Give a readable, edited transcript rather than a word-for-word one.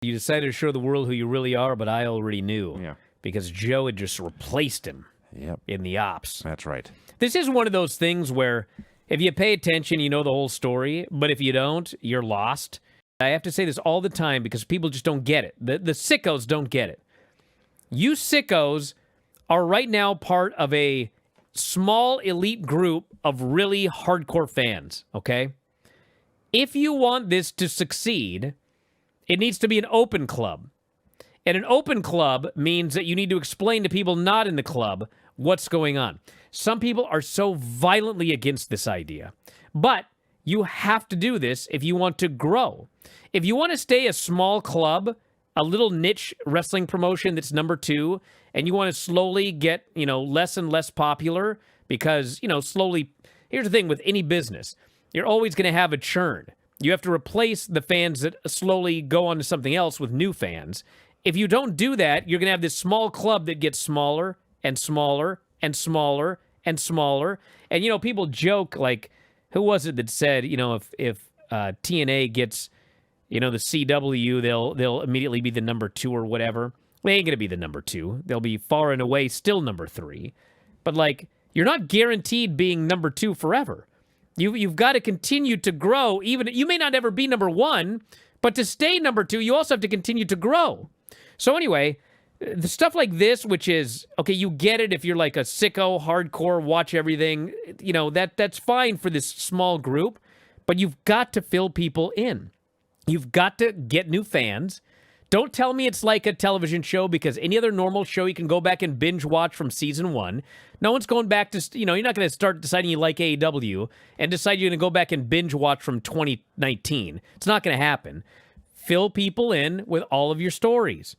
You decided to show the world who you really are, but I already knew. Yeah. Because Joe had just replaced him Yep. in the ops. That's right. This is one of those things where if you pay attention, you know the whole story, but if you don't, you're lost. I have to say this all the time because people just don't get it. The sickos don't get it. You sickos are right now part of a small elite group of really hardcore fans, okay? If you want this to succeed, it needs to be an open club. And an open club means that you need to explain to people not in the club what's going on. Some people are so violently against this idea. But you have to do this if you want to grow. If you want to stay a small club, a little niche wrestling promotion that's number 2, and you want to slowly get, less and less popular because, slowly, here's the thing with any business. You're always going to have a churn. You have to replace the fans that slowly go on to something else with new fans. If you don't do that, you're going to have this small club that gets smaller and smaller and smaller and smaller. And, people joke, like, who was it that said, if TNA gets, the CW, they'll immediately be the number 2 or whatever. They ain't going to be the number 2. They'll be far and away still number 3. But, like, you're not guaranteed being number 2 forever. You've got to continue to grow. Even you may not ever be number 1, but to stay number 2, you also have to continue to grow. So anyway, the stuff like this, which is, okay, you get it if you're like a sicko, hardcore, watch everything, that's fine for this small group, but you've got to fill people in. You've got to get new fans. Don't tell me it's like a television show, because any other normal show you can go back and binge watch from season 1. No one's going back to, you're not going to start deciding you like AEW and decide you're going to go back and binge watch from 2019. It's not going to happen. Fill people in with all of your stories.